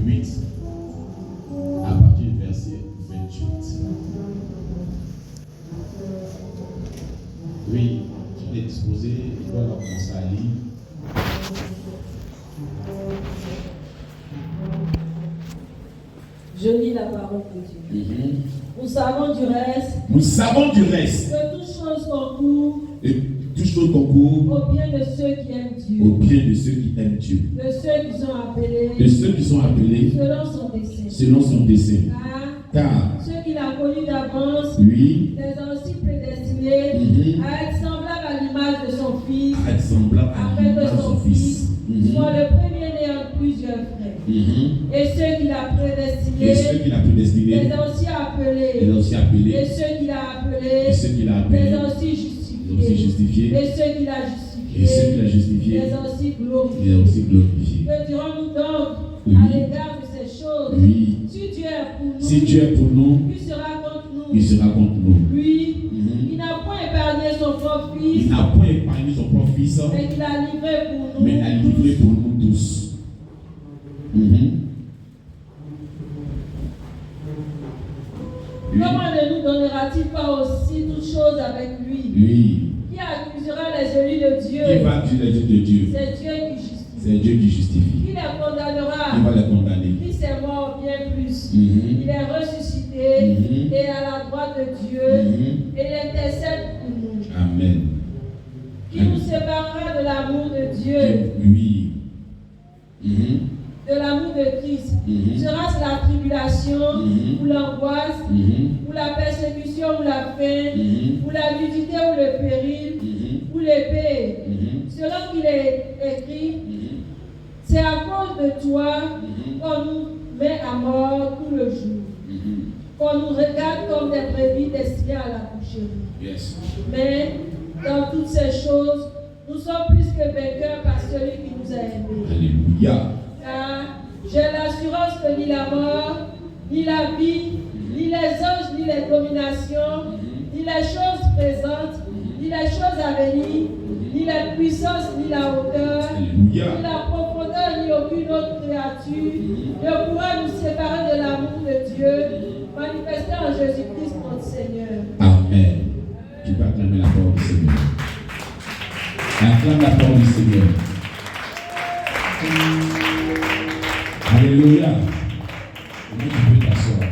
8 à partir du verset 28. Oui, tu es disposé, il doit commencer à lire. Je lis la parole de Dieu. Nous savons du reste que toutes choses concourent au bien de ceux qui aiment Dieu. De ceux qui sont appelés selon son dessein. Car ceux qu'il a connus d'avance, oui, les a aussi prédestinés à être semblables à l'image de son Fils, afin que son Fils soit le premier-né en plusieurs frères. Et ceux qu'il a prédestinés, les a aussi appelés. Et ceux qu'il a appelés, les a aussi justifiés. Et ceux qu'il a justifiés, les a aussi glorifiés. Que dirons-nous donc à l'égard de ces choses? Oui. Si Dieu est pour nous, qui sera contre nous? Lui, il n'a point épargné son propre Fils, mais il l'a livré pour nous tous. Comment ne nous donnera-t-il pas aussi toutes choses avec lui? Oui. Qui accusera les élus de Dieu? Qui va accuser les élus de Dieu? C'est Dieu qui justifie. Qui les condamnera? Qui va les condamner? Christ est mort bien plus. Il est ressuscité et à la droite de Dieu et il intercède pour nous. Amen. Qui nous séparera de l'amour de Dieu? Oui. De l'amour de Christ. Sera-ce la tribulation, ou l'angoisse, ou la persécution, ou la faim, ou la nudité, ou le péril, ou l'épée? Selon qu'il est écrit, c'est à cause de toi qu'on nous met à mort tout le jour, qu'on nous regarde comme des brebis destinées à la boucherie. Yes. Mais dans toutes ces choses, nous sommes plus que vainqueurs par celui qui nous a aimés. Alléluia. Car j'ai l'assurance que ni la mort, ni la vie, ni les anges, ni les dominations, ni les choses présentes, ni les choses à venir, ni la puissance, ni la hauteur, ni la profondeur, ni aucune autre créature ne pourra nous séparer de l'amour de Dieu manifesté en Jésus-Christ notre Seigneur. Amen. Tu peux acclamer la parole du Seigneur. Acclame la parole du Seigneur. Alléluia. Tu peux t'asseoir.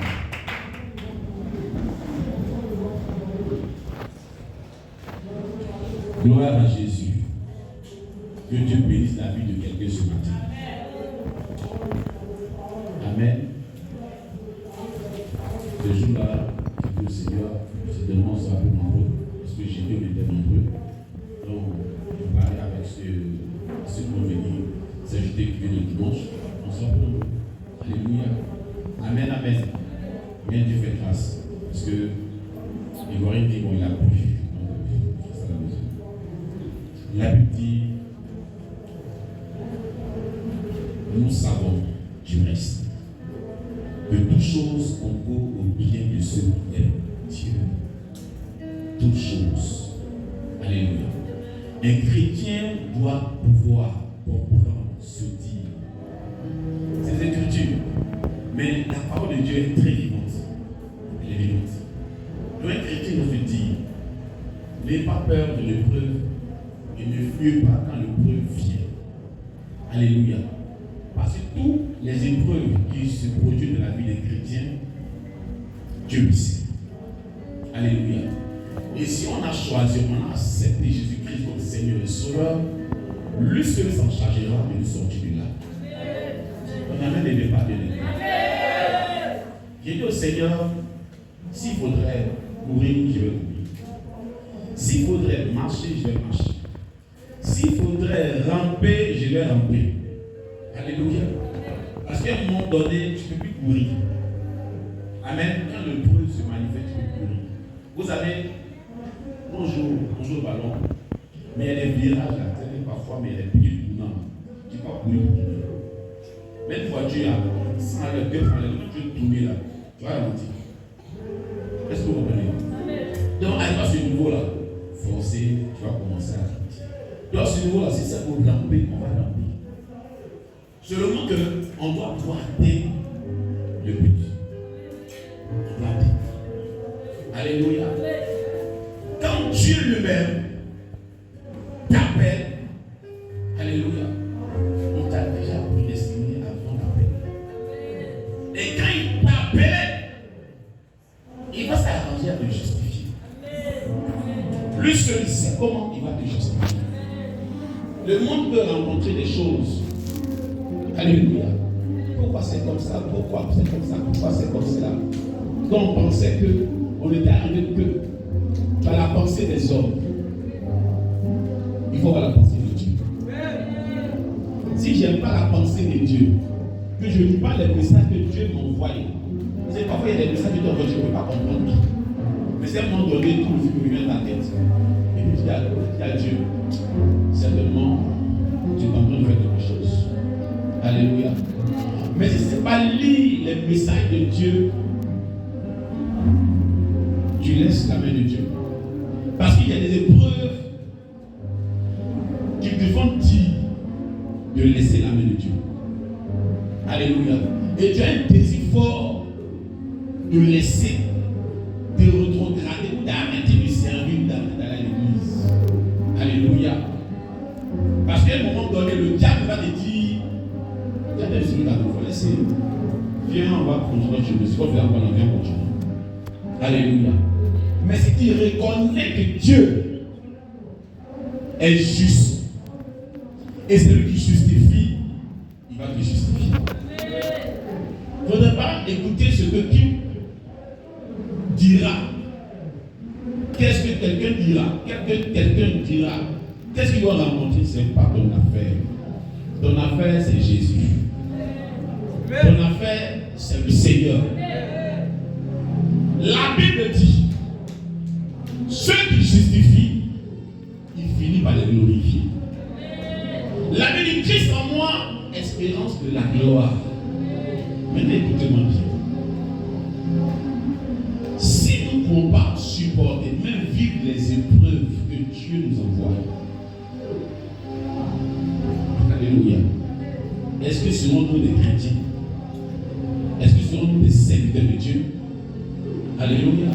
Gloire à Jésus. Que Dieu bénisse la vie de quelqu'un ce matin. Amen. Ce jour-là, je dis au Seigneur, certainement on sera plus nombreux, parce que j'ai dit on était nombreux. Donc, je parlais avec ceux qui vont venir s'ajouter qui viennent le dimanche. On sera plus nombreux. Alléluia. Amen, amen. Bien Dieu fait grâce. Parce que les Ivoiriens disent, bon, il a plu. La Bible dit, nous savons du reste que toutes choses concourent au bien de ceux qui aiment Dieu. Toutes choses. Alléluia. Un chrétien doit pouvoir comprendre, se dire ces écritures. Mais la parole de Dieu est très vivante. Elle est vivante. Donc un chrétien doit se dire, n'ayez pas peur de l'épreuve et ne fuyez pas quand l'épreuve vient. Alléluia. Parce que toutes les épreuves qui se produisent dans la vie des chrétiens, Dieu le sait. Alléluia. Et si on a choisi, on a accepté Jésus-Christ comme Seigneur et Sauveur, lui seul s'en chargera de nous sortir de là. On amène les débats de l'église. J'ai dit au Seigneur, s'il faudrait courir, je vais courir. S'il faudrait marcher, je vais marcher. S'il faudrait ramper, je vais ramper. Alléluia. Parce qu'à un moment donné, tu ne peux plus courir. Amen. Quand le bruit se manifeste, tu peux courir. Vous savez, on joue au ballon, mais il y a des virages là, parfois, mais il y a des petits tournants. Tu ne peux pas courir pour tourner. Mais une voiture, sans le deux prendre, tu veux tourner là, tu vas ralentir. Est-ce que vous comprenez? Donc, à ce niveau-là, forcer, tu vas commencer à ralentir. Donc, à ce niveau-là, si ça vous ramper, on va ramper. Seulement qu'on doit pouvoir atteindre le but. On doit atteindre. Alléluia. Quand Dieu lui-même t'appelle, alléluia, on t'a déjà prédestiné avant l'appel. Et quand il t'appelle, il va s'arranger à te justifier. Lui seul sait comment il va te justifier. Le monde peut rencontrer des choses. Alléluia. Pourquoi c'est comme ça? Pourquoi c'est comme ça? Pourquoi c'est comme cela? Quand on pensait qu'on était arrivé que par la pensée des hommes, il faut avoir la pensée de Dieu. Si je n'aime pas la pensée de Dieu, que je ne lis pas les messages que Dieu m'a envoyés, c'est parfois il y a des messages que Dieu envoie, je ne peux pas comprendre. Mais c'est à un moment donné, tout le film me vient dans la tête. Et puis je dis à Dieu, certainement, tu es en train de faire quelque chose. Alléluia. Mais si ce n'est pas lire les messages de Dieu, tu laisses la main de Dieu. Parce qu'il y a des épreuves qui te font dire de laisser la main de Dieu. Alléluia. Et tu as un désir fort de laisser, de retrograder ou d'arrêter de servir ou d'arrêter d'aller à l'église. Alléluia. Parce qu'à un moment donné, le diable va te dire, tu as des choses à nous laisser. Viens, on va continuer chez nous. Si on fait encore, on vient continuer. Alléluia. Mais si tu reconnais que Dieu est juste, et c'est lui qui justifie, il va te justifier. Il ne faudrait pas écouter ce que Kim dira. Qu'est-ce que quelqu'un dira? Quelqu'un dira. Qu'est-ce qu'il doit rencontrer? Ce n'est pas ton affaire. Ton affaire, c'est Jésus. Ton affaire, c'est le Seigneur. La Bible dit, ceux qui justifient, il finit par les glorifier. La Bible dit, Christ en moi, espérance de la gloire. Maintenant, écoutez-moi bien. Si nous ne pouvons pas supporter, même vivre les épreuves que Dieu nous envoie, alléluia, est-ce que serons-nous des chrétiens? Est-ce que serons-nous des serviteurs de Dieu? Alléluia.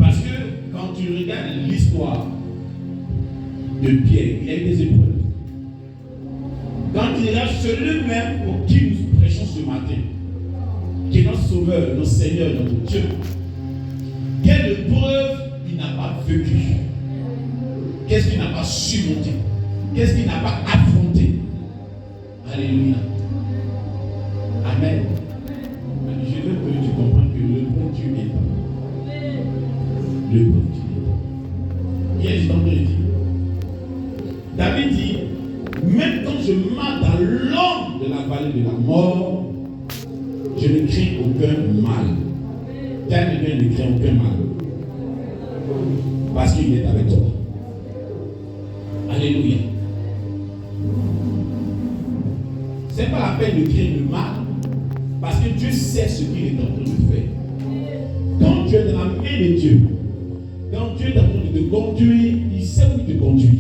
Parce que quand tu regardes l'histoire de Pierre, il y a eu des épreuves. Quand il regarde celui-même pour qui nous prêchons ce matin, qui est notre Sauveur, notre Seigneur, notre Dieu, quelle épreuve il n'a pas vécu? Qu'est-ce qu'il n'a pas surmonté? Qu'est-ce qu'il n'a pas affronté? Alléluia. Amen. Je veux que tu comprennes que le bon Dieu est là. Le bon Dieu est là. Hier, je t'entends dire. David dit, même quand je marche dans l'ombre de la vallée de la mort, je ne crains aucun mal. Quelqu'un ne craint aucun mal. Parce qu'il est avec toi. Alléluia. Ce n'est pas la peine de craindre le mal. Parce que Dieu sait ce qu'il est en train de faire. Quand tu es dans la main de Dieu, quand Dieu est en train de te conduire, il sait où il te conduit.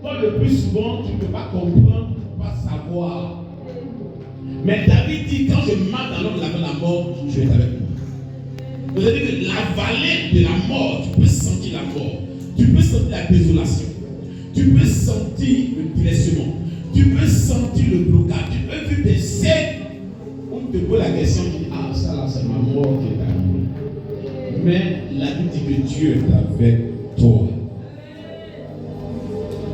Toi, le plus souvent, tu ne peux pas comprendre, tu ne peux pas savoir. Mais David dit, quand je marche dans l'ombre de la mort, tu es avec moi. Vous avez dit que la vallée de la mort, tu peux sentir la mort. Tu peux sentir la désolation. Tu peux sentir le blessement. Tu peux sentir le blocage. Tu peux vivre des scènes où tu te poses la question, tu dis, ah, ça là, c'est ma mort qui est arrivée. Mais la Bible dit que Dieu est avec toi.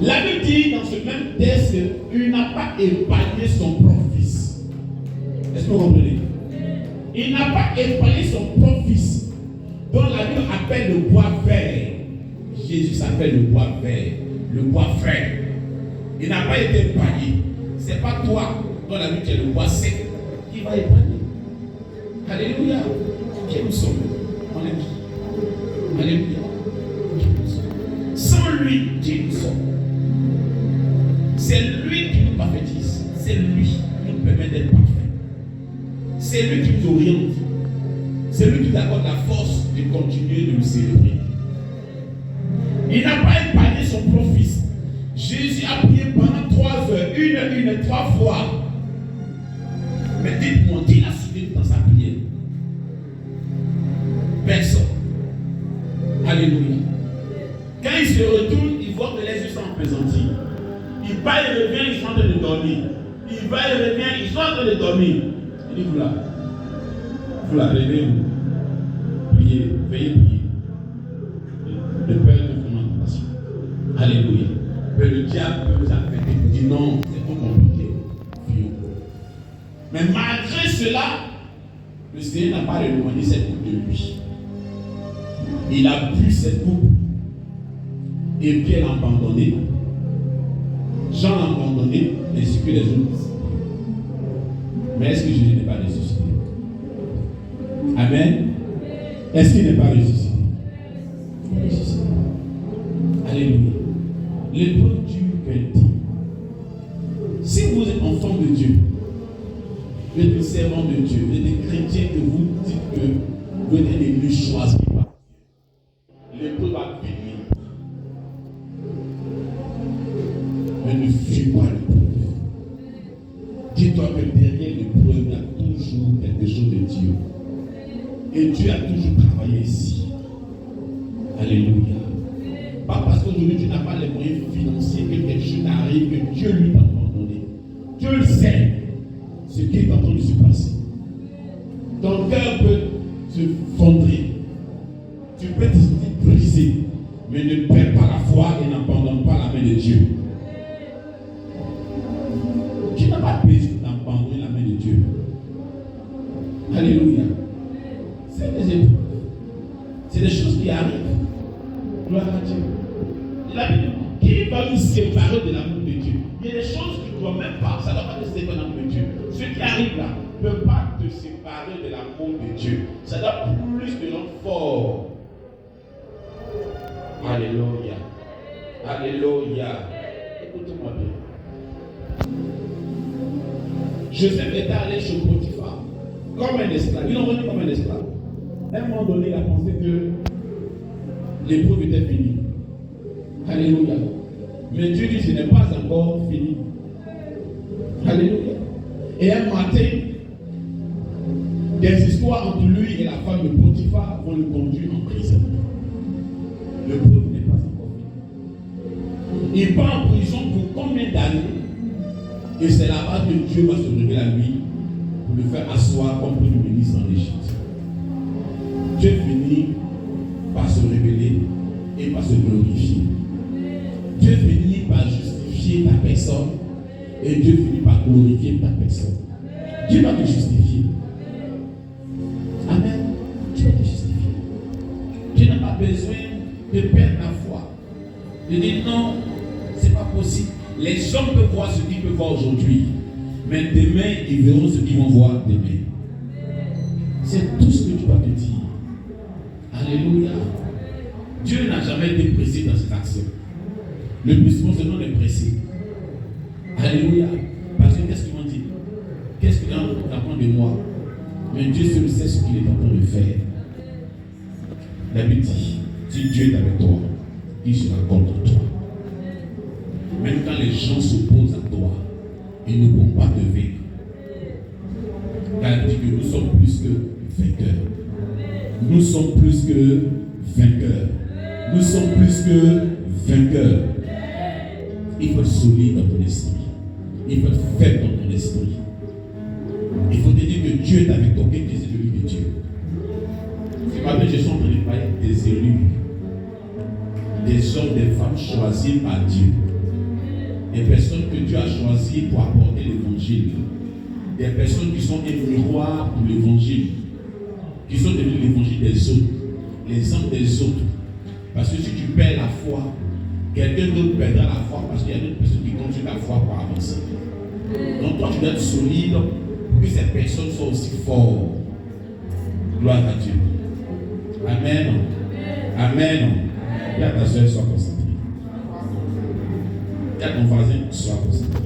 La Bible dit dans ce même texte qu'il n'a pas épargné son propre fils. Est-ce que vous comprenez? Il n'a pas épargné son propre fils, dont la Bible appelle le bois vert. Jésus s'appelle le bois vert, le bois frère. Il n'a pas été épargné. Ce n'est pas toi, dont la Bible est le bois sec, qui va épargner. Alléluia. Qui nous sommes? On est qui? Alléluia. Qui nous sommes? Sans lui, qui nous sommes? C'est lui qui nous prophétise. C'est lui qui nous permet d'être parfaits. C'est lui qui nous oriente. C'est lui qui nous accorde la force de continuer de nous célébrer. Il n'a pas épargné son propre fils. Jésus a prié pendant 3 heures, 1 heure, 3 fois. Mais dites-moi, qui l'a suivi dans sa prière? Personne. Alléluia. Quand il se retourne, il voit que les yeux sont appesantis. Il va, il revient, ils sont en train de dormir. Il va, il revient, ils sont en train de dormir. Il dit, vous la réveillez-vous. Priez, veillez prier. Le Père de ton adoration. Alléluia. Mais le diable peut vous affecter. Il dit non, c'est trop compliqué. Mais malgré cela, le Seigneur n'a pas éloigné cette coupe de lui. Il a bu cette coupe. Et Pierre l'a abandonné. Jean l'a abandonné, ainsi que les autres. Mais est-ce que Jésus n'est pas ressuscité? Amen. Est-ce qu'il n'est pas ressuscité? Alléluia. L'épreuve dure quel temps? Si vous êtes enfant de Dieu, vous êtes un servant de Dieu, vous êtes des chrétiens que vous dites que vous êtes des élus choisis par Dieu, l'épreuve va venir. Mais ne fuis pas l'épreuve. Dis-toi que derrière l'épreuve, il y a toujours quelque chose de Dieu. Et Dieu a toujours travaillé ici. Alléluia. Pas parce qu'aujourd'hui tu n'as pas les moyens financiers que quelque chose t'arrive, que Dieu lui t'a abandonné. Dieu le sait, ce qui est en train de se passer. Ton cœur peut se fondrer. Tu peux te sentir brisé, mais ne perds pas la foi et n'abandonne pas la main de Dieu. Tu n'as pas besoin d'abandonner la main de Dieu. Alléluia. C'est des épreuves. C'est des choses qui arrivent. Gloire à Dieu. La Bible, qui va nous séparer de l'amour de Dieu? Il y a des choses que tu ne dois même pas. Ça ne doit pas te séparer de l'amour de Dieu. Ce qui arrive là ne peut pas te séparer de l'amour de Dieu. Ça doit plus de l'homme fort. Alléluia. Alléluia. Écoutez-moi bien. Joseph était allé chez Potiphar comme un esclave. Ils l'ont rendu comme un esclave. À un moment donné, il a pensé que l'épreuve était finie. Alléluia. Mais Dieu dit, ce n'est pas encore fini. Alléluia. Et un matin, des histoires entre lui et la femme de Potiphar vont le conduire en prison. L'épreuve n'est pas encore finie. Il part en prison pour combien d'années? Et c'est là-bas que Dieu va se révéler à lui pour le faire asseoir comme premier ministre en Égypte. Dieu finit par se révéler et par se glorifier. Dieu finit par justifier ta personne et Dieu finit par glorifier ta personne. Dieu va te justifier. Amen. Dieu va te justifier. Tu n'as pas besoin de perdre ta foi. De dire non, c'est pas possible. Les hommes peuvent voir ce qu'ils peuvent voir aujourd'hui, mais demain, ils verront ce qu'ils vont voir demain. C'est tout ce que tu dois te dire. Alléluia. Dieu n'a jamais été pressé dans cette action. Le plus souvent, c'est non est pressé. Alléluia. Parce que qu'est-ce qu'ils vont dire? Qu'est-ce qu'ils vont apprendre de moi? Mais Dieu seul sait ce qu'il est en train de faire. La Bible dit, si Dieu est avec toi, il sera contre toi. Même quand les gens s'opposent à toi, ils ne pourront pas te vaincre. Car il dit que nous sommes plus que vainqueurs. Nous sommes plus que vainqueurs. Nous sommes plus que vainqueurs. Il faut être solide dans ton esprit. Il faut être faible dans ton esprit. Il faut te dire que Dieu est avec toi, que tu es celui de Dieu. Ce matin, je suis en train de parler des élus, des hommes, des femmes choisis par Dieu. Des personnes que Dieu a choisies pour apporter l'évangile. Des personnes qui sont un miroir pour l'évangile. Qui sont devenus l'évangile des autres. L'exemple des autres. Parce que si tu perds la foi, quelqu'un d'autre perdra la foi parce qu'il y a d'autres personnes qui continuent la foi pour avancer. Donc toi tu dois être solide pour que ces personnes soient aussi fortes. Gloire à Dieu. Amen. Amen. Et à ta soeur, sois concentré. Et à ton voisin, sois concentré.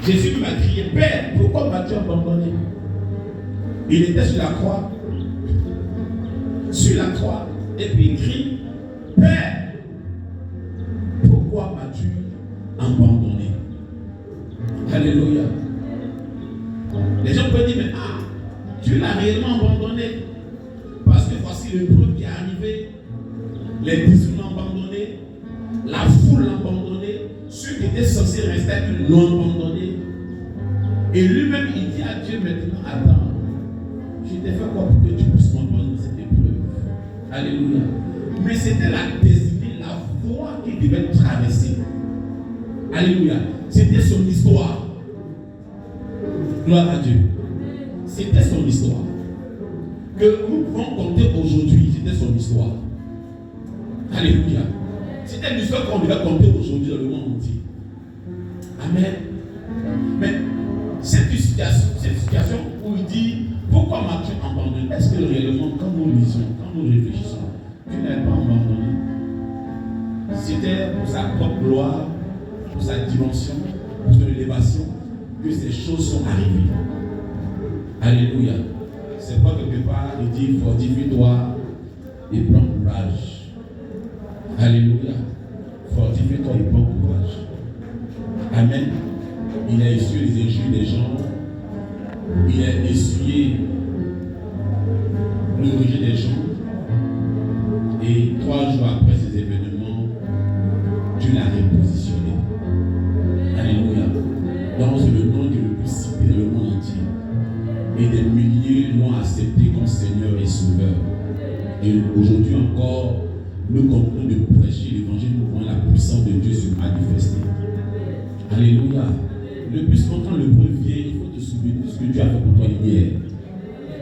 Jésus m'a crié, Père, pourquoi m'as-tu abandonné? Il était sur la croix. Sur la croix. Et puis il crie, Père, pourquoi m'as-tu abandonné? Alléluia. a réellement abandonné. Parce que voici l'épreuve qui est arrivée. Les disciples l'ont abandonné. La foule l'a abandonné. Ceux qui étaient censés rester avec lui l'ont abandonné. Et lui-même, il dit à Dieu maintenant, attends, je t'ai fait quoi pour que tu puisses m'abandonner cette épreuve? Alléluia. Mais c'était la destinée, la voie qu'il devait traverser. Alléluia. C'était son histoire. Gloire à Dieu. C'était son histoire. Que nous pouvons compter aujourd'hui, c'était son histoire. Alléluia. C'était l'histoire qu'on devait compter aujourd'hui dans le monde entier. Amen. Mais cette situation où il dit, pourquoi m'as-tu abandonné? Est-ce que réellement, quand nous lisons, quand nous réfléchissons, tu n'as pas abandonné? C'était pour sa propre gloire, pour sa dimension, pour son élévation, que ces choses sont arrivées. Alléluia. C'est pas quelque part, il dit, fortifie-toi et prends courage. Alléluia. Fortifie-toi et prends courage. Amen. Il a essuyé les injures des gens. Il a essuyé le rejet des gens. Et 3 jours après ces événements, Dieu l'a repositionné. Alléluia. Donc c'est le nom qui est le plus cité dans le monde entier. Et des milliers l'ont accepté comme Seigneur et Sauveur. Et aujourd'hui encore, nous continuons de prêcher l'évangile, nous voyons la puissance de Dieu se manifester. Alléluia. Le plus longtemps le vient, il faut te souvenir de ce que Dieu a fait pour toi hier.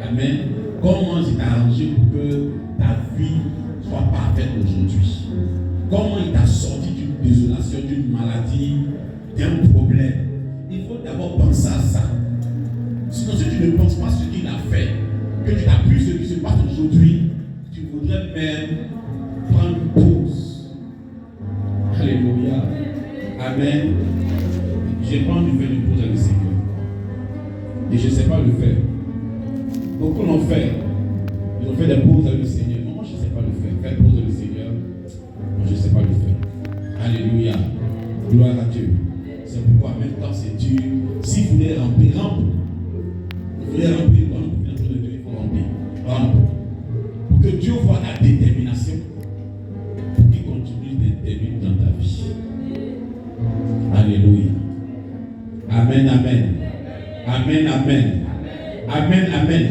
Amen. Comment il t'a arrangé pour que ta vie soit parfaite aujourd'hui? Comment il t'a sorti d'une désolation, d'une maladie, d'un problème? Il faut d'abord penser à ça. Sinon, si tu ne penses pas à ce qu'il a fait, que tu t'appuies sur ce qui se passe aujourd'hui, tu voudrais même prendre une pause. Alléluia. Amen. J'ai pas envie de faire une pause avec le Seigneur. Et je ne sais pas le faire. Beaucoup l'ont fait. Ils ont fait des pauses avec le Seigneur. Mais moi, je ne sais pas le faire. Faire pause avec le Seigneur, moi, je ne sais pas le faire. Alléluia. Gloire à Dieu. C'est pourquoi même quand c'est dur, si vous voulez remplir, vous voulez remplir, il faut remplir. Pour que Dieu voit ta détermination, pour qu'il continue d'être déterminé dans ta vie. Alléluia. Amen, amen. Amen, amen. Amen, amen.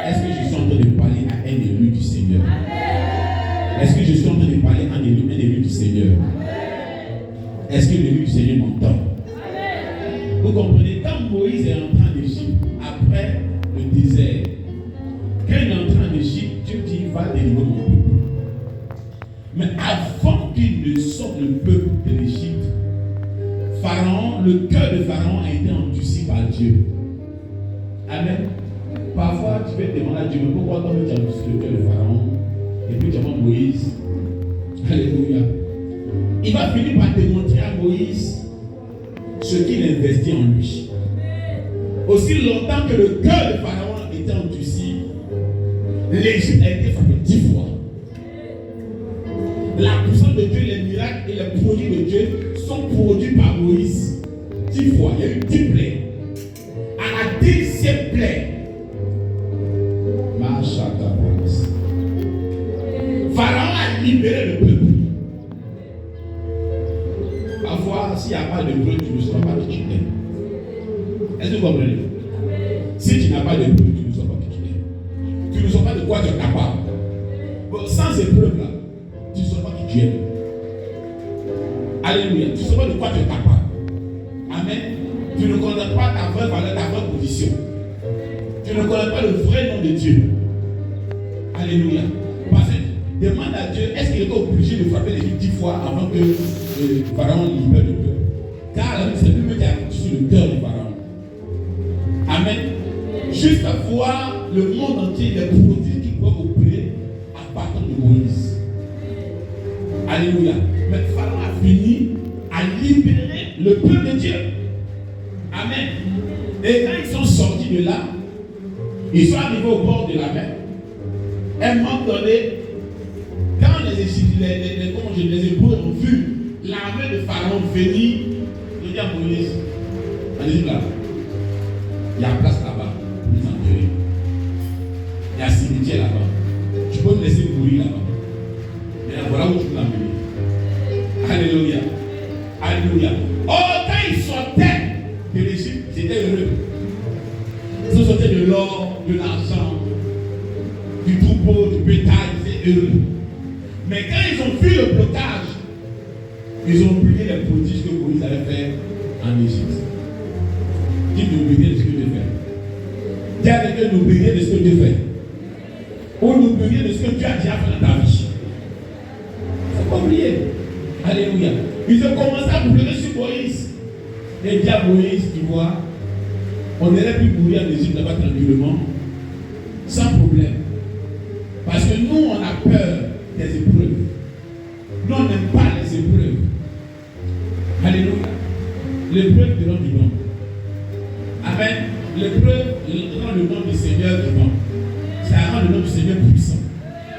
Est-ce que je suis en train de parler à un élu du Seigneur? Est-ce que je suis en train de parler à un élu du Seigneur? Est-ce que l'élu du Seigneur m'entend? Vous comprenez, quand Moïse est entré en Égypte, après le désert, quand il est entré en Égypte, Dieu dit, va délivrer mon peuple. Mais avant qu'il ne sorte le peuple de l'Égypte, Pharaon, le cœur de Pharaon a été endurci par Dieu. Amen. Parfois, tu peux demander à Dieu, mais pourquoi toi tu as endurci le cœur de Pharaon? Et puis tu demandes Moïse. Alléluia. Il va finir par démontrer à Moïse ce qu'il investit en lui. Aussi longtemps que le cœur de Pharaon était endurci, l'Égypte a été frappée 10 fois. La puissance de Dieu, les miracles et les produits de Dieu sont produits par Moïse 10 fois. Il y a eu 10 plaies. À la 10e plaie, Pharaon a libéré le peuple. Parfois, s'il n'y a pas de preuve, tu ne sauras pas qui tu es. Est-ce que vous comprenez? Si tu n'as pas de preuve, tu ne sauras pas qui tu es. Tu ne sauras pas de quoi tu es capable. Bon, sans épreuve-là, tu ne sauras pas qui tu es. Alléluia. Tu ne sauras pas de quoi tu es capable. Amen. Tu ne connais pas ta vraie valeur, ta vraie position. Tu ne connais pas le vrai nom de Dieu. Alléluia. Parce que demande à Dieu, est-ce qu'il était obligé de frapper l'Égypte 10 fois avant que Pharaon libère le peuple? Car la Bible, c'est lui qui a accompli sur le cœur de Pharaon. Amen. Jusqu'à voir le monde entier des produits qui peuvent opérer à partir de Moïse. Alléluia. Mais Pharaon a fini à libérer le peuple de Dieu. Amen. Et quand ils sont sortis de là, ils sont arrivés au bord de la mer. À un moment donné, quand les Hébreux ont vu l'armée de Pharaon venir, ils ont dit à Moïse, allez-y là, il y a place là-bas pour nous enterrer. cimetière là-bas. Tu peux me laisser mourir là-bas. Mais voilà où tu peux l'amener. Alléluia. Alléluia. Oh, quand ils sortaient de l'Égypte, ils étaient heureux. Ils sortaient de l'or, de l'argent, du troupeau, du bétail, ils étaient heureux. Mais quand ils ont vu le blocage, ils ont oublié les prodiges que Moïse avait fait en Égypte. Dis n'oubliez de ce que Dieu fait. Dis à quelqu'un n'oubliez de ce que Dieu fait. Ou n'oubliez de ce que Dieu a déjà fait dans ta vie. Il ne faut pas oublier. Alléluia. Ils ont commencé à pleurer sur Moïse. Et dit à Moïse, tu vois, on aurait pu mourir en Égypte là-bas tranquillement, sans problème. Parce que nous, on a peur des épreuves. Nous, on n'aime pas les épreuves. Alléluia. L'épreuve te rend vivant. Amen. L'épreuve rend le nom du Seigneur vivant. Ça rend le nom du Seigneur puissant.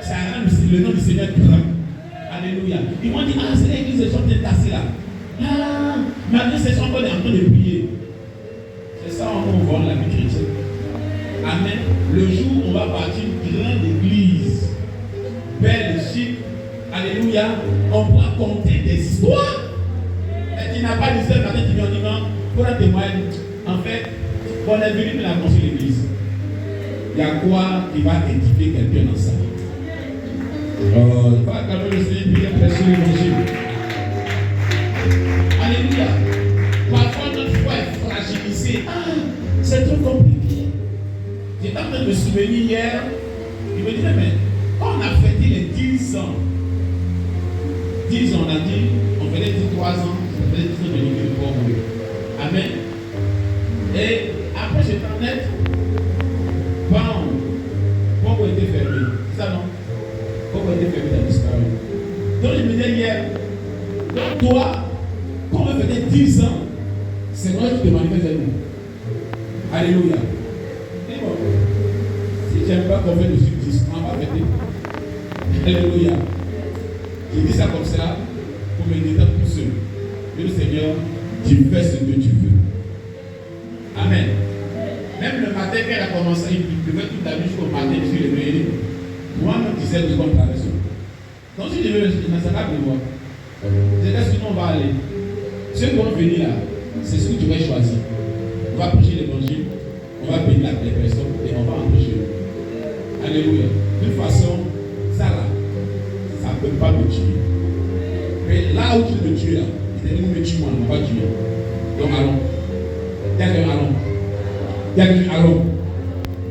Ça rend le nom du Seigneur grand. Alléluia. Ils m'ont dit, ah, c'est l'église, ils sont tassés là. Ah, maintenant, c'est encore en train de prier. C'est ça, on va voir la vie chrétienne. Amen. Le jour où on va partir une grande église, belle, chic, alléluia, on pourra compter des histoires. Et tu n'as pas dit ça, matin, tu viens en disant, pour un témoin, en fait, on est venu de la construire l'église. Il y a quoi qui va édifier quelqu'un dans ça? Il va quand même le Seigneur prier prêcher l'évangile. Alléluia. Parfois notre foi est fragilisée. Ah, c'est trop compliqué. J'étais en train de me souvenir hier. Il me disait, mais quand on a fêté les 10 ans, 10 ans, on a dit, on faisait 3 ans, on faisait 10 ans de l'église pour mourir. Amen. Et après, j'étais en net. Pourquoi était fermé? C'est ça non? Pourquoi était fermé, t'as disparu? Donc je me disais hier, donc toi, quand on faisait 10 ans, c'est vrai que tu te manifestes à nous. Alléluia. Et bon, si j'aime pas qu'on fait le subsiste, on va fêter. Alléluia. Je dis ça comme ça pour me dire tout seul. Et le Seigneur, tu fais ce que tu veux. Amen. Même le matin, quand elle a commencé, il pleuvait toute la nuit jusqu'au matin, je suis réveillé. Moi-même, je sais où on traverse. Donc, si je veux, je ne sais pas de moi. Je sais sinon on va aller. Ceux qui vont venir là, c'est ce que tu vas choisir. On va prêcher l'évangile, on va bénir les personnes et on va rentrer chez eux. Alléluia. De toute façon, ça là, ça ne peut pas me tuer. Mais là où tu veux me tuer là, il dit, me tue moi, on va tuer. Donc, allons. D'accord, allons. Allons.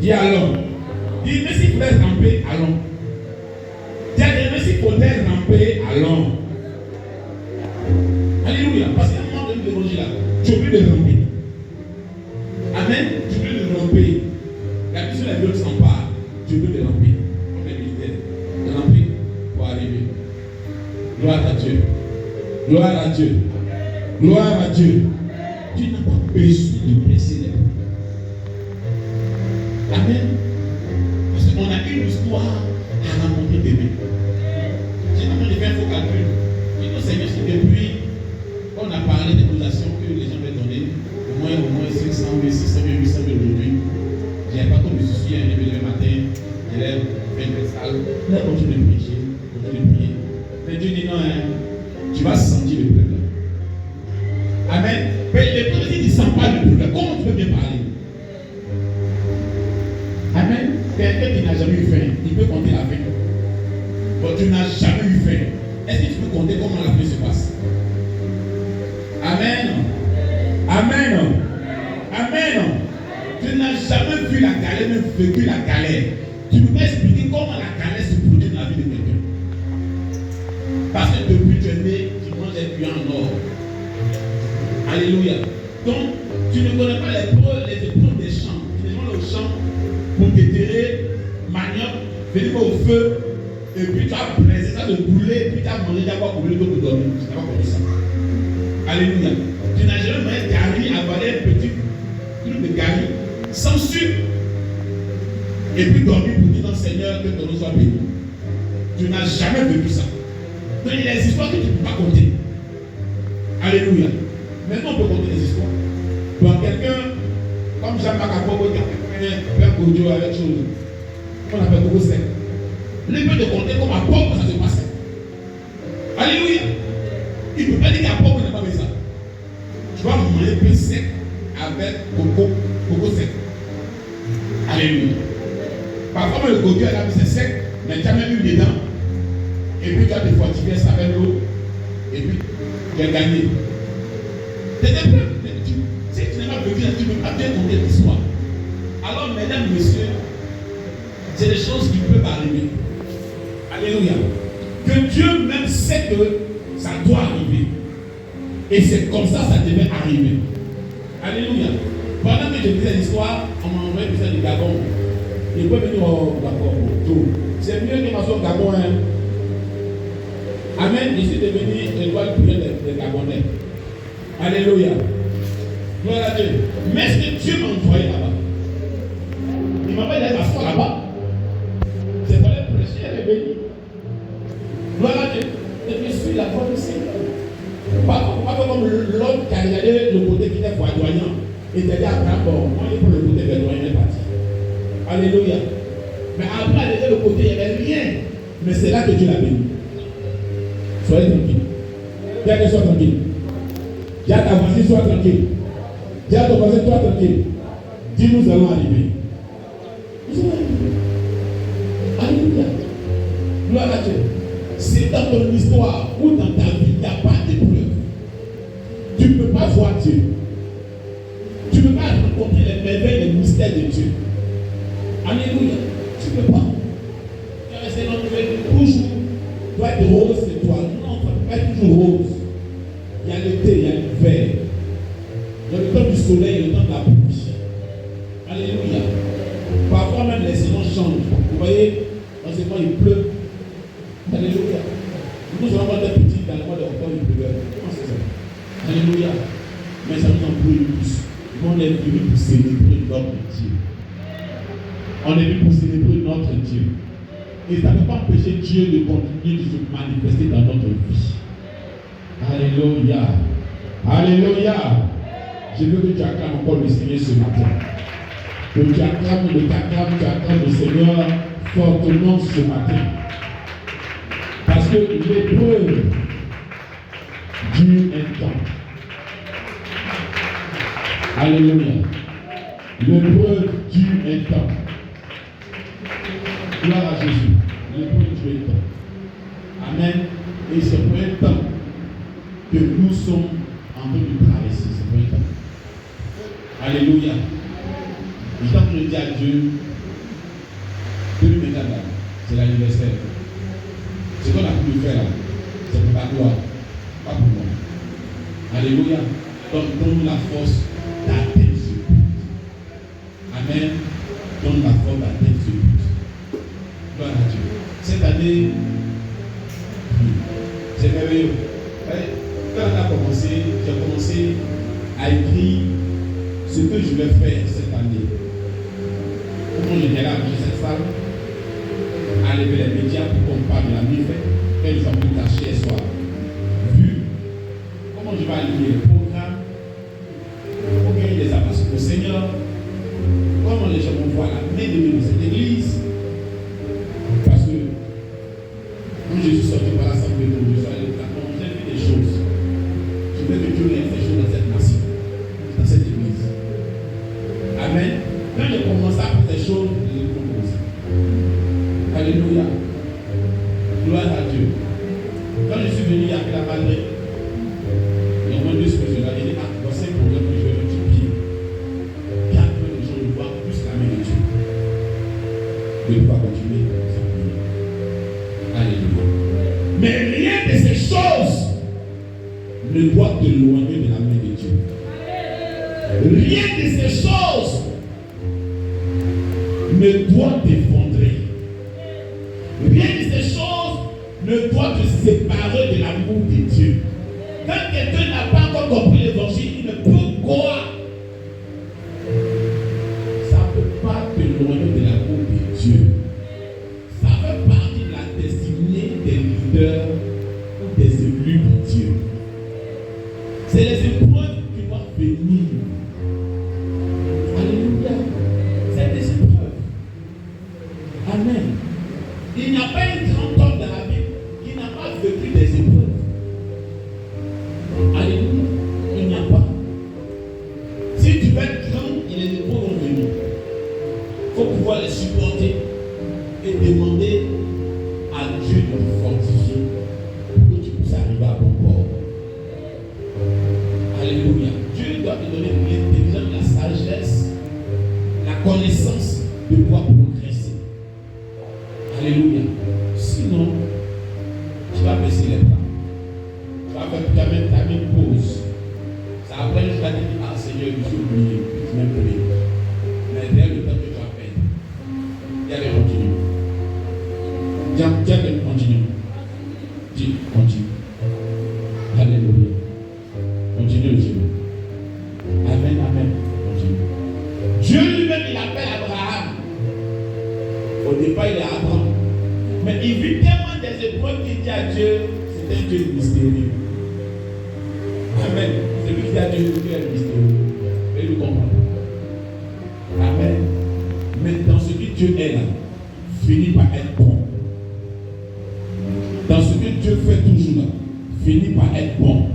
Dis allons. Dis, mais s'il faudrait ramper, allons. Dis, mais s'il faudrait ramper, allons. Alléluia. Parce qu'à un moment donné, l'évangile là, tu oublies de ramper. Amen. Tu oublies de ramper. La mission de la vie s'empare. Tu oublies de ramper. Comme les militaires. De ramper pour arriver. Gloire à Dieu. Gloire à Dieu. Gloire à Dieu. Tu n'as pas besoin de presser les. Amen. Parce qu'on a une histoire à rencontrer demain. J'ai vraiment fait un faux calcul. Et nous, Seigneur, c'est depuis qu'on a parlé des dotations que les gens veulent donner, au moins 500 000, 600 000, 800 000 aujourd'hui. Je n'avais pas comme je suis un le matin, j'allais faire une salle. Là, continue de prêcher, continue de prier. Mais Dieu dit non, hein, tu vas sentir le peuple. Amen. Mais le peuple dit, il ne sent pas le peuple. Comment tu peux bien parler? Amen. Quelqu'un qui n'a jamais eu faim, il peut compter la faim. Bon, tu n'as jamais eu faim. Est-ce que tu peux compter comment la faim se passe? Amen. Amen. Amen. Tu n'as jamais vu la galère, même vécu la galère. Tu peux pas expliquer comment la galère se produit dans la vie de quelqu'un. Parce que depuis que tu es né, tu manges des puits en or. Alléluia. Donc, tu ne connais pas les épreuves des champs. Les gens au champ pour déterrer manioc, venir au feu, et puis tu as pressé ça de brûler, et puis tu as mangé d'abord pour brûler pour dormir. Tu n'as pas compris ça. Alléluia. Tu n'as jamais mangé gari, avaler un petit truc de gari, sans sucre, et puis dormir pour dire non Seigneur que ton nom soit béni. Tu n'as jamais vécu ça. Donc il y a des histoires que tu ne peux pas compter. Alléluia. Maintenant on peut compter des histoires. Donc quelqu'un, comme Jean-Marc Apobo, qui a fait Père Godio avec chose. On appelle coco sec. Il peut te compter comme à Pau que ça se passe. Alléluia. Il ne peut pas dire qu'à Pau, on n'a pas besoin. Tu vas manger un peu sec avec coco sec. Alléluia. Parfois, le coco, c'est sec, mais tu as même eu dedans. Et puis, tu as des fortifiés, ça avec l'eau. Et puis, tu as gagné. Si tu n'as pas vécu, tu ne peux pas bien compter l'histoire. Alors, mesdames, messieurs, c'est des choses qui peuvent arriver. Alléluia. Que Dieu même sait que ça doit arriver. Et c'est comme ça devait arriver. Alléluia. Pendant que je disais l'histoire, on m'a envoyé du Gabon. Il peut venir au Gabon. C'est mieux que ma soeur Gabon. Hein. Amen. Je suis devenu étoile prière des Gabonais. Alléluia. Gloire à Dieu. Mais ce que Dieu m'a envoyé là-bas, il m'a pas dit d'aller m'asseoir là-bas. C'est pour aller prêcher, elle est bénie. Gloire à Dieu. Et je suis la voix du Seigneur. Pas comme l'autre qui a regardé le côté qui était foudroyant. Et t'as dit après, bon, moi il prend le côté verdoyant, il est parti. Alléluia. Mais après, elle était le côté, il n'y avait rien. Mais c'est là que Dieu l'a béni. Soyez tranquille. Dis à que sois tranquille. Dis à ta voisine, sois tranquille. Dis à ton voisin, sois tranquille. Dis, nous allons arriver. Nous allons arriver. Alléluia. Gloire à Dieu. C'est dans ton histoire ou dans ta vie, il n'y a pas d'épreuve. Tu ne peux pas voir Dieu. Tu ne peux pas rencontrer les merveilles, les mystères de Dieu. Alléluia. Tu ne peux pas. Tu vas rester dans le toujours. Doit être rose, c'est toi. Non, ça ne peut pas être toujours rose. Il y a l'été, il y a l'hiver. Il y a le temps du soleil, le temps de la pluie. Alléluia. Parfois même les saisons changent. Vous voyez, dans ce moment il pleut. Alléluia. Nous allons avoir des petits dans le mois d'octobre, il pleut. Comment c'est ça? Alléluia. Mais ça nous en brûle plus. On est venu pour célébrer notre Dieu. On est venu pour célébrer notre Dieu. Et ça ne peut pas empêcher Dieu de continuer de se manifester dans notre vie. Alléluia. Alléluia. Je veux que tu acclames encore le Seigneur ce matin. Que tu acclames le Seigneur fortement ce matin. Parce que l'épreuve dure un temps. Alléluia. L'épreuve dure un temps. Gloire à Jésus. L'épreuve dure un temps. Amen. Et c'est pour un temps que nous sommes en train de traverser. C'est pour un temps. Alléluia. Je suis en train de dire à Dieu, c'est l'anniversaire. Ce qu'on a pu faire là, c'est pour ta gloire, pas pour moi. Alléluia. Donc, donne la force d'atteindre ce but. Amen. Donne la force d'atteindre ce but. Gloire à Dieu. Cette année, c'est merveilleux. Quand on a commencé, j'ai commencé à écrire ce que je vais faire cette année. Comment je dirais à cette salle, à lever les médias pour qu'on parle de la mi-fête, qu'elle soit plus cachée et soit vue. Comment je vais aligner le programme pour gagner des appartements au Seigneur. Comment les gens vont voir la main de Dieu dans cette église. Parce que quand je suis sorti par l'assemblée de Dieu, j'ai vu des choses. Je veux que Dieu ait fait des choses dans cette nation, dans cette église. Amen. Quand j'ai commencé à faire des choses, je les propose. Alléluia. Gloire à Dieu. Quand je suis venu, il y avait la madre. Il y a moins de ce que je l'avais dit. Dans ces programmes que je vais multiplier. Car que les gens ne voient plus la main de Dieu. De pouvoir continuer. Alléluia. Mais rien de ces choses ne doit t'éloigner de la main de Dieu. Rien de ces choses ne doit t'effondrer. Rien de ces choses ne doit te séparer de l'amour de Dieu. Quand quelqu'un n'a pas encore compris l'évangile, il ne peut croire. Ça ne peut pas t'éloigner de l'amour de Dieu. Ça fait partie de la destinée des leaders ou des élus de Dieu. C'est les épreuves qui vont venir. Alléluia. C'est des épreuves. Amen. Alléluia. Dieu doit te donner l'intelligence, la sagesse, la connaissance de pouvoir progresser. Alléluia. Sinon, tu vas baisser les bras. Tu vas faire ta même pause. Ça après, je vais te dire, ah Seigneur, je suis oublié, je m'ai prié. Mais dès le temps que tu vas perdre, il y a des continues. Tiens, continue. Dis, continue. Alléluia. Continue le Seigneur. Amen, amen. Continue. Dieu lui-même, il appelle Abraham. Au départ, il est Abraham. Mais il vit tellement des épreuves qu'il dit à Dieu, c'est un Dieu mystérieux. Amen. C'est lui qui dit à Dieu, Dieu est mystérieux. Et il comprend. Amen. Mais dans ce que Dieu est là, finit par être bon. Dans ce que Dieu fait toujours là, finit par être bon.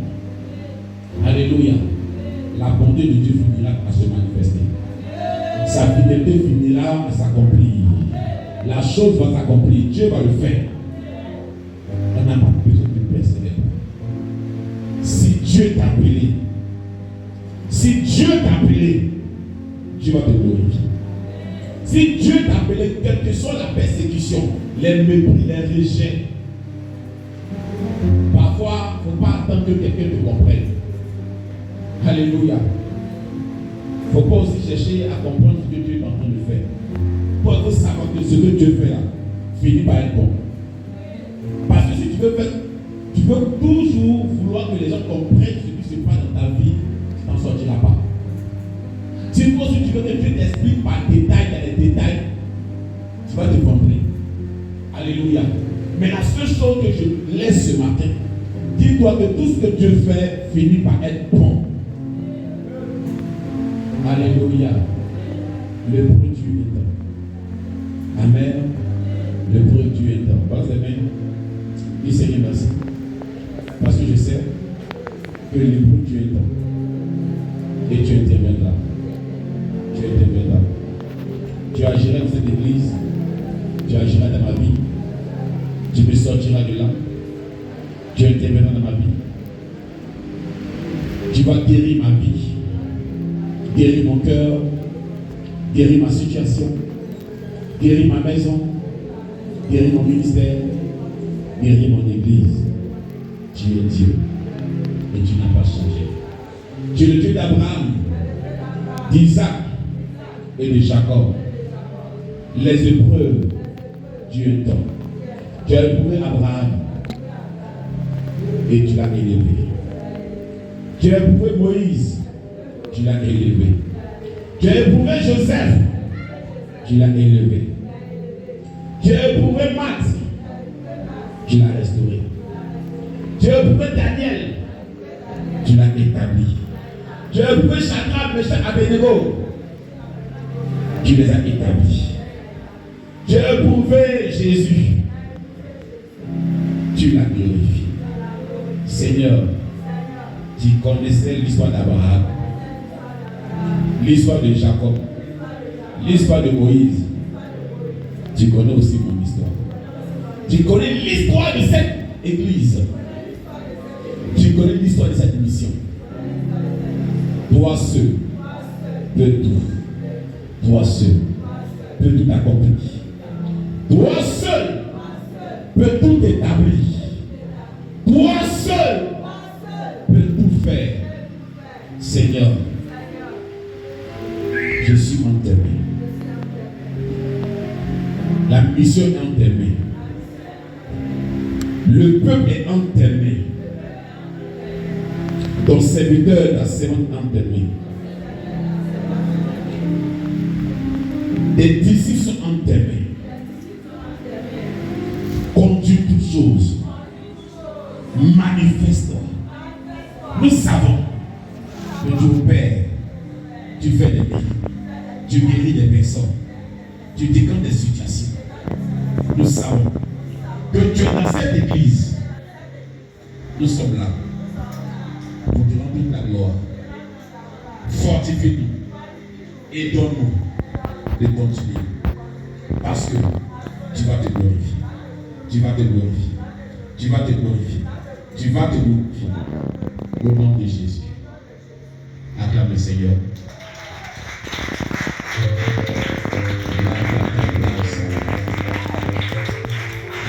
Alléluia. La bonté de Dieu finira par se manifester. Sa fidélité finira à s'accomplir. La chose va s'accomplir. Dieu va le faire. On n'a pas besoin de baisser les bras. Si Dieu t'a appelé, Dieu va te glorifier. Si Dieu t'a appelé, quelle que soit la persécution, les mépris, les rejets, parfois, il ne faut pas attendre que quelqu'un te comprenne. Alléluia. Il ne faut pas aussi chercher à comprendre ce que Dieu est en train de faire. Pour que savoir que ce que Dieu fait là finit par être bon. Parce que si tu veux faire, tu veux toujours vouloir que les gens comprennent ce qui se passe dans ta vie, tu n'en sortiras pas. Si tu veux que Dieu t'explique par détail, dans les détails, tu vas te comprendre. Alléluia. Mais la seule chose que je laisse ce matin, dis-toi que tout ce que Dieu fait finit par être bon. Alléluia. Le produit est temps. Amen. Le produit est temps. Passe les mains. Dis Seigneur merci. Parce que je sais que le produit est temps. Et tu interviendras. Tu interviendras. Tu agiras dans cette église. Tu agiras dans ma vie. Tu me sortiras de là. Tu interviendras dans ma vie. Tu vas guérir ma vie. Guérir mon cœur. Guérir ma situation. Guérir ma maison. Guérir mon ministère. Guérir mon église. Tu es Dieu. Et tu n'as pas changé. Tu es le Dieu d'Abraham, d'Isaac et de Jacob. Les épreuves, Dieu est temps. Tu as éprouvé Abraham et tu l'as élevé. Tu as éprouvé Moïse, tu l'as élevé. Tu as éprouvé Joseph, tu l'as élevé. Tu as éprouvé Max, tu l'as restauré. Tu as éprouvé Daniel, tu l'as établi. Tu as éprouvé Shadrach, Meshach, Abednego, tu les as établis. Tu as éprouvé Jésus, tu l'as glorifié. Seigneur, tu connaissais l'histoire d'Abraham, l'histoire de Jacob, l'histoire de Moïse. Tu connais aussi mon histoire. Tu connais l'histoire de cette église. Tu connais l'histoire de cette mission. Toi seul peux tout. Toi seul peux tout accomplir. Toi seul peux tout établir. Toi seul peux tout faire. Seigneur, je suis entre tes mains. La mission est entre tes mains. Le peuple est entre tes mains. Ton serviteur, ta servante entre tes mains. Tes disciples sont entre tes mains. Conduis toutes choses. Manifeste-toi. Nous savons que tu opères, tu fais des miracles, tu guéris des personnes, tu déclenches des situations. Nous savons que tu es dans cette église. Nous sommes là pour te rendre toute la gloire. Fortifie-nous et donne-nous de continuer. Parce que tu vas te glorifier. Tu vas te glorifier. Tu vas te glorifier. Tu vas te glorifier. Au nom de Jésus. le Seigneur.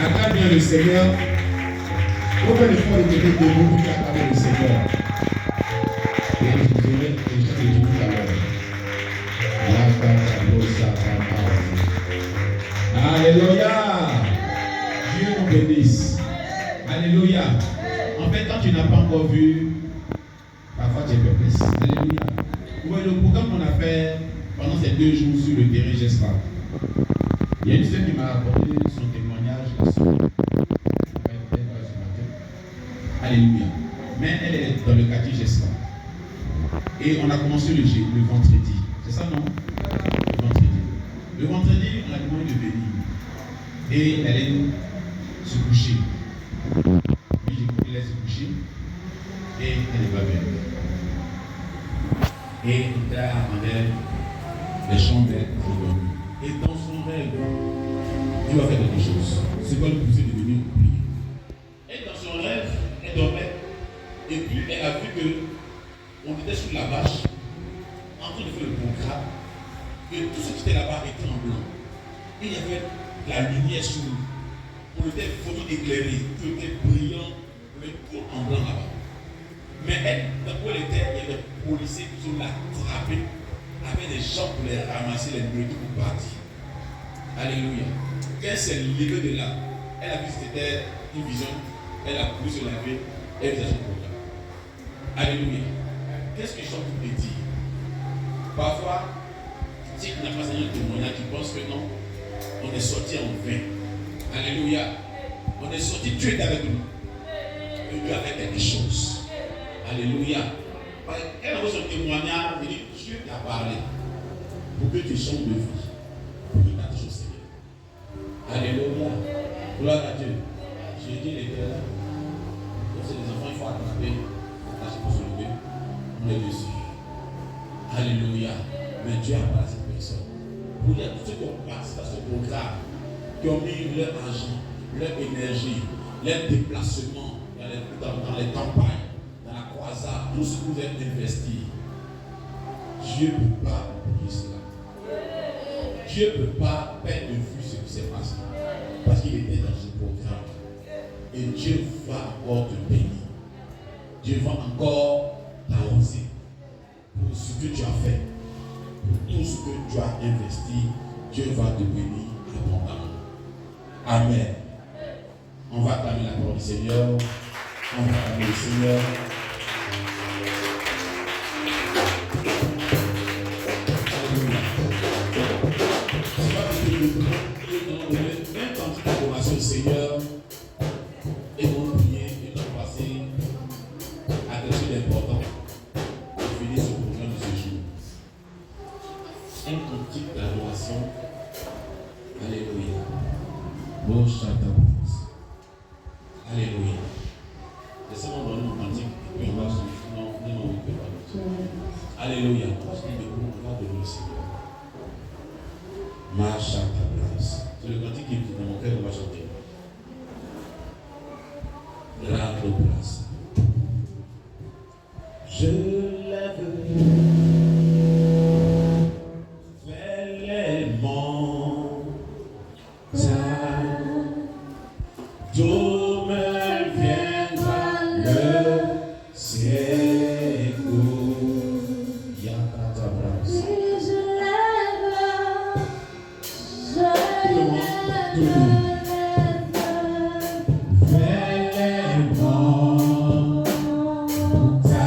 Acclame bien le Seigneur. Pourquoi les fois il était debout pour acclamer le Seigneur? Et je dirais que je l'ai dit tout à l'heure. Alléluia. Dieu nous bénisse. Alléluia. En fait, quand tu n'as pas encore vu, parfois tu es perplexe. Alléluia. Vous voyez, le programme qu'on a fait pendant ces 2 jours sur le terrain Gespa. Il y a une sœur qui m'a apporté son témoignage là-dessus. Alléluia. Mais elle est dans le quartier Gespa. Et on a commencé le vendredi. C'est ça, non? Le vendredi, on a demandé de venir. Et elle est se coucher. Puis j'ai compris, elle est se coucher. Et elle n'est pas bien. Et il a demandé les chambres d'aujourd'hui. Et dans son rêve, Dieu a fait quelque chose. C'est quoi le pousser de venir prier. Et dans son rêve, elle dormait. Et puis elle a vu que on était sur la vache, en train de faire le programme. Et tout ce qui était là-bas était en blanc. Et il y avait la lumière sur nous. On était vraiment éclairé, tout était brillant, mais tout en blanc là-bas. Mais elle, dans où elle était, il y avait des policiers qui sont là, attrapés, avec des gens pour les ramasser, les nourrir pour partir. Alléluia. Quand elle s'est levée de là, elle a vu que c'était une vision, elle a voulu se laver, elle faisait son programme. Alléluia. Qu'est-ce que je suis en train de dire? Parfois, si tu n'as pas un témoignage, tu penses que non, on est sorti en vain. Alléluia. On est sorti, Dieu est avec nous. Et Dieu a fait quelque chose. Alléluia. Elle a reçu son témoignage, il dit, Dieu t'a parlé pour que tu changes de vie, pour que tu attaches au Seigneur. Alléluia. Gloire à Dieu. J'ai dit les gars là. Donc c'est des enfants, il faut attraper, attacher pour se lever. On est dessus. Alléluia. Mais Dieu a parlé à cette personne. Pour dire tous ceux qui ont participé à ce programme, qui ont mis leur argent, leur énergie, leur déplacement dans les campagnes, dans la croisade, tout ce que vous êtes investi, Dieu ne peut pas oublier cela. Dieu ne peut pas perdre de vue ce qui s'est passé. Parce qu'il était dans ce programme. Et Dieu va encore te bénir. Dieu va encore t'arroser pour ce que tu as fait. Pour tout ce que tu as investi, Dieu va te bénir abondamment. Amen. On va acclamer la parole du Seigneur. On va acclamer le Seigneur. Même quand tu as commencé au Seigneur, et on prier, et on passer à quelque chose d'important pour finir ce programme de ce jour. Un cantique d'adoration. Alléluia. Bon château. Alléluia. Laissez-moi donner mon cantique, puis on va se dire, non, on ne peut pas. Alléluia. On va se dire, on va donner le Seigneur. Ma château. C'est le cantique qui est dans mon cœur, on va chanter. Rendre grâce. Je lève vers les montagnes, d'où me viendra le ciel. Yakatabras. Vers les montagnes,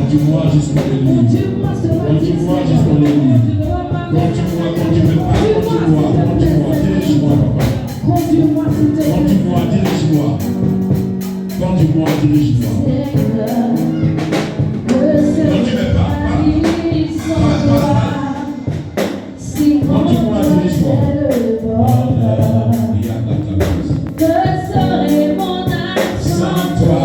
Conduis-moi jusqu'à l'église. Conduis-moi jusqu'à l'église. Conduis-moi, conduis-moi, conduis-moi, dirige-moi, papa. Conduis-moi, dirige-moi. Conduis-moi, dirige-moi. Conduis-moi pas. Conduis-moi, dirige-moi. Que serait mon âme sans toi?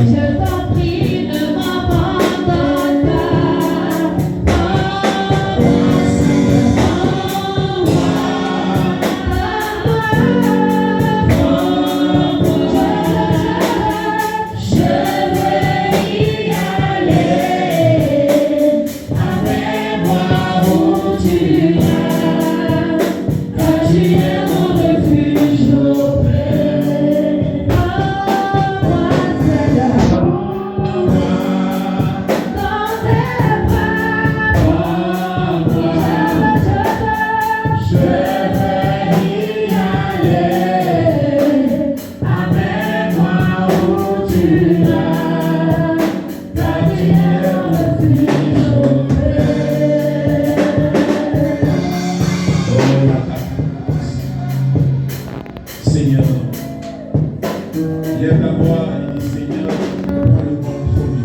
Je t'en prie, ne m'abandonne pas. Je veux y aller. Avec moi où tu vas, car tu es mon refuge au paix. Moi, Seigneur, dans tes bras, je veux y aller. Avec moi où tu vas, car tu es mon refuge au paix. Seigneur, lève la voix et dis Seigneur, prends le contrôle.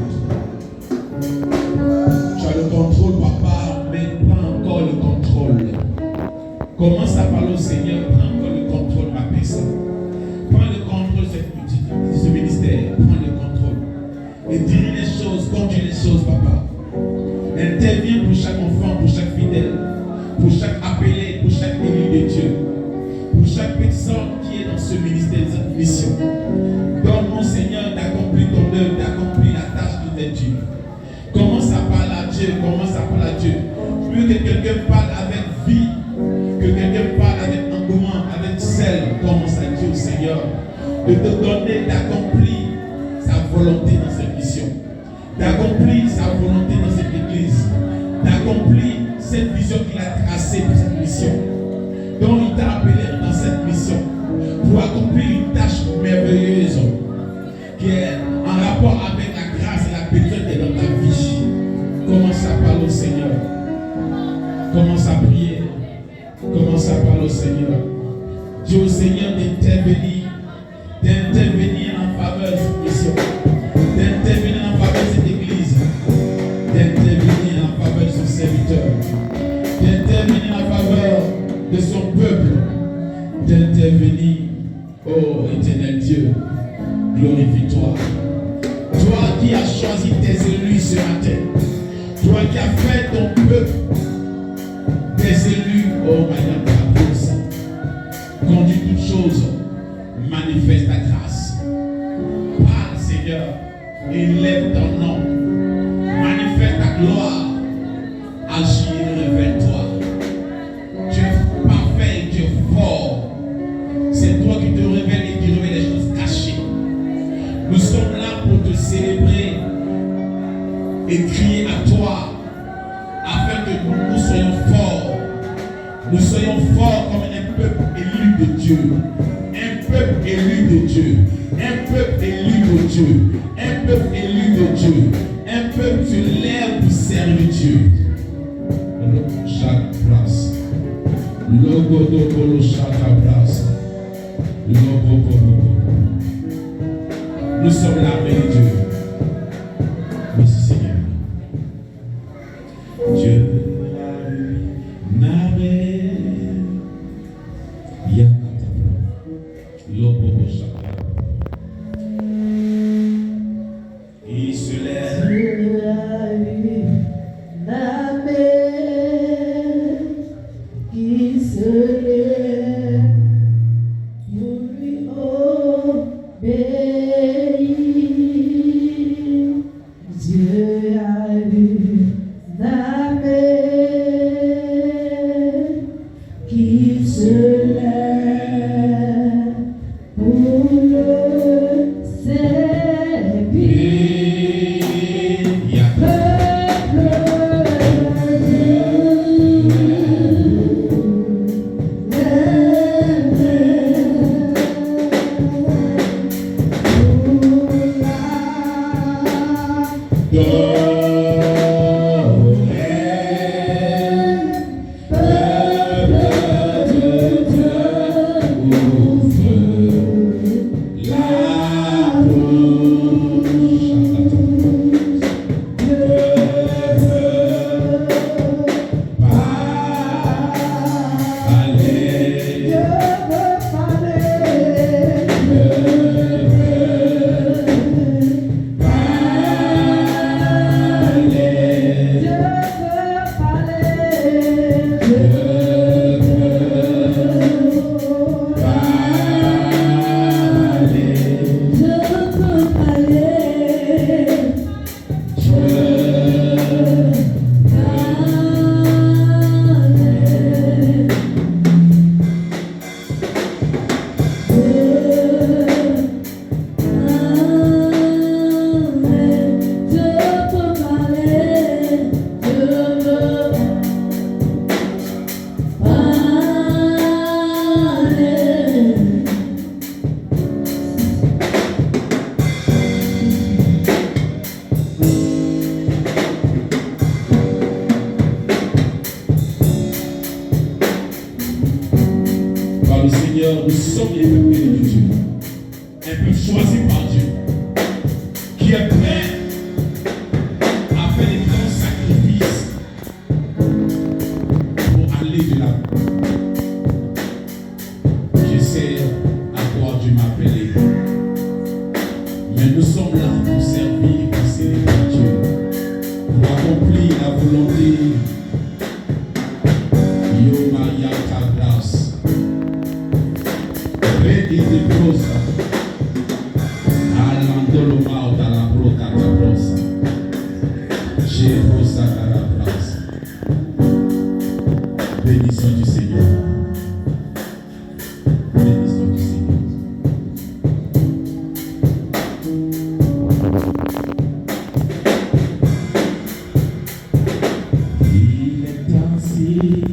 Tu as le contrôle, papa, mais prends encore le contrôle. Commence à parler au Seigneur, prends encore le contrôle, ma personne. Prends le contrôle de ce ministère, prends le contrôle. Et dirige les choses, conduis les choses, papa. Interviens pour chaque enfant, pour chaque fidèle, pour chaque appelé, pour chaque élu de Dieu, pour chaque personne qui est dans ce ministère, cette mission. Dieu. Commence à parler à Dieu. Je veux que quelqu'un parle avec vie, que quelqu'un parle avec engouement, avec zèle. Commence à dire au Seigneur de te donner, d'accomplir sa volonté dans cette mission, d'accomplir sa volonté dans cette église, d'accomplir cette vision qu'il a tracée pour cette mission, dont il t'a appelé dans cette mission, pour accomplir une tâche merveilleuse qui est en rapport avec la grâce et la bénédiction qui est dans ta vie. Commence à parler au Seigneur. Commence à prier. Commence à parler au Seigneur. Dis au Seigneur d'intervenir en faveur de cette mission, d'intervenir en faveur de cette église, d'intervenir en faveur de son serviteur, d'intervenir en faveur de son peuple, d'intervenir, ô éternel Dieu, glorifie-toi. Toi qui as choisi tes élus ce matin, toi qui as fait ton peuple des élus, ô Madame Caposa, conduis toutes choses, manifeste ta grâce. Parle, Seigneur, élève ton nom, manifeste ta gloire, agis et révèle-toi. Tu es parfait et tu es fort. C'est toi qui te révèles et qui révèle les choses cachées. Nous sommes là pour te célébrer et crier à toi afin que nous soyons forts. Nous soyons forts comme un peuple élu de Dieu. Un peuple élu de Dieu. Un peuple élu de Dieu. Un peuple élu de Dieu. Un peuple qui lève pour servir Dieu. Chaque place. Logo do bolo chaque place. Nous sommes là avec Dieu. Merci Seigneur. Dieu n'avait Yakatapra. Lobo chaque. Il se lève. La mer qui se lève pour lui obéir. Dieu a vu la mer qui se lève pour le servir. Nous sommes les peuples de Dieu, un peuple choisi par Dieu, qui est prêt à faire des grands sacrifices pour aller de l'avant. Je sais à quoi Dieu m'a appelé, mais nous sommes là pour servir et pour célébrer Dieu, pour accomplir la volonté. Yo Maria ta grâce. Vedi prosa, all'antolo mauta la prota ta prosa, c'è prosa cara. Il est assis,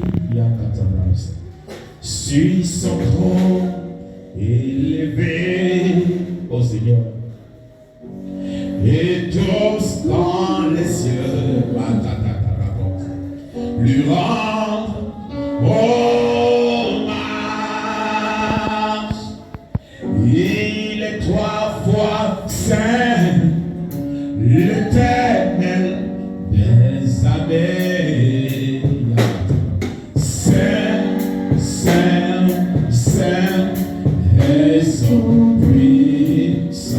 sur son trône élevé, ô Seigneur, et tous dans les cieux lui rendent hommage. Il est 3 fois saint, l'Éternel des armées. Saint, Saint, Saint est son puissant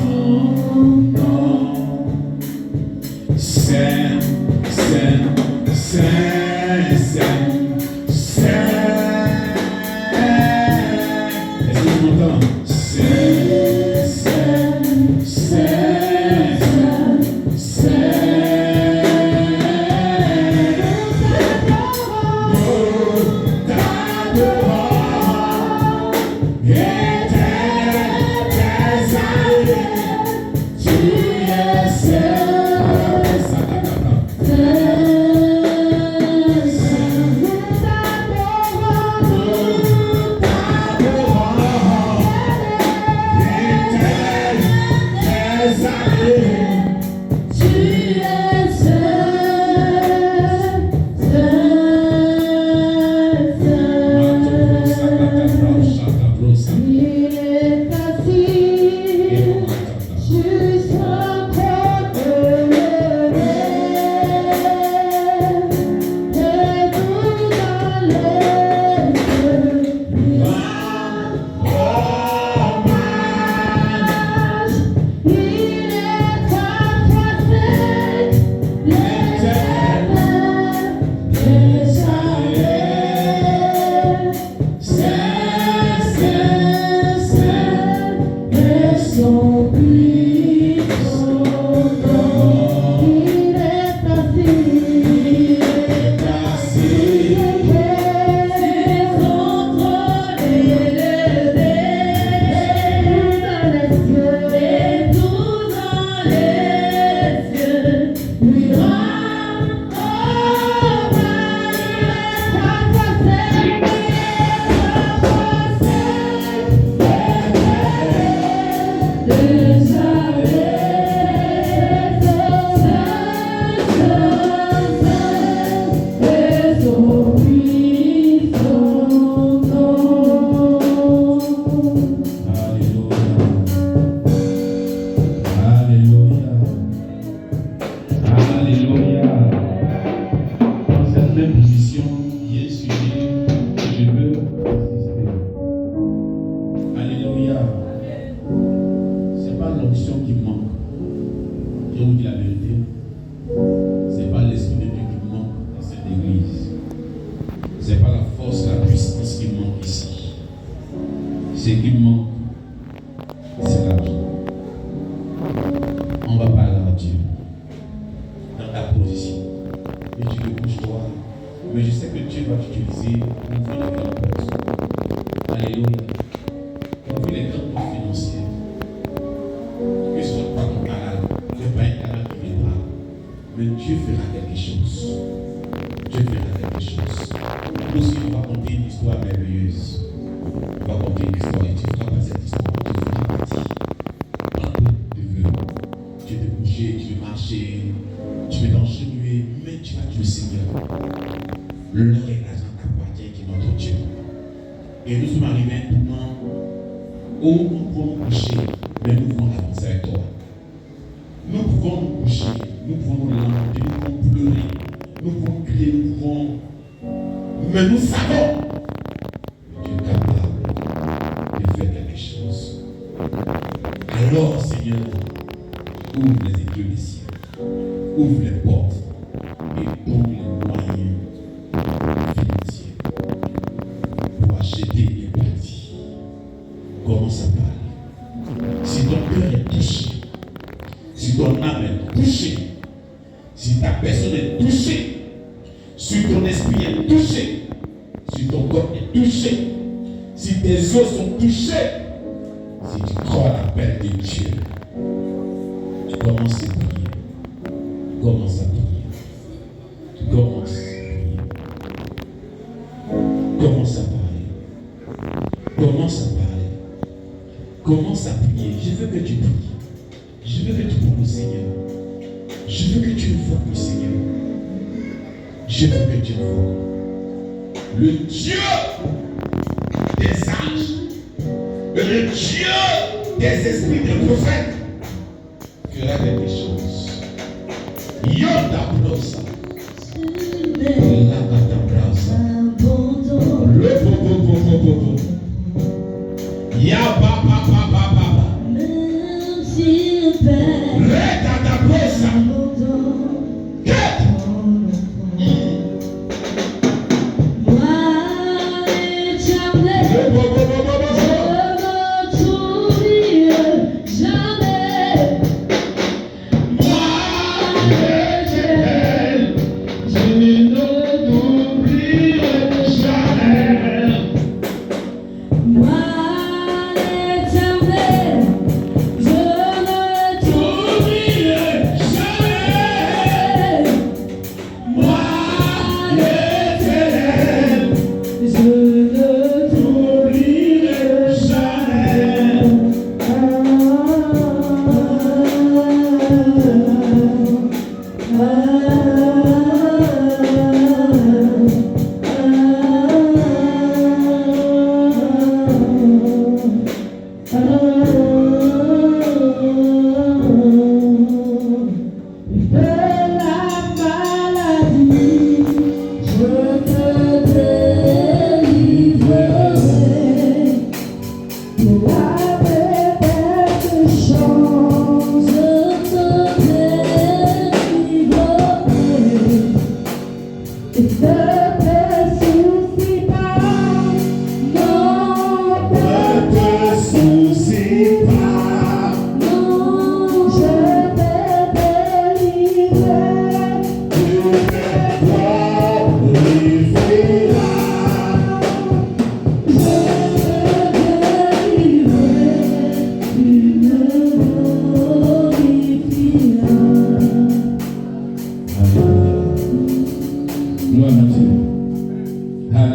nom. Saint, Saint, Saint, Saint, Saint. Est-ce que vous m'entendez? Saint, Saint, Saint, Saint, Saint. Commence à prier. Commence à prier. Commence à prier. Commence à parler. Commence à parler. Commence à prier. Je veux que tu pries. Je veux que tu pries au Seigneur. Je veux que tu invoques le Seigneur. Je veux que tu invoques le Dieu des anges, le Dieu des esprits de prophètes fera quelque chose. Yonda brosa, la katabrasa, le popo, ya papa, le katabrasa,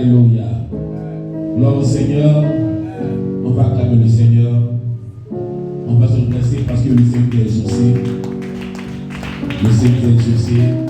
Alléluia. Gloire au Seigneur. On va acclamer le Seigneur. On va se remercier parce que le Seigneur est exaucé. Le Seigneur est exaucé.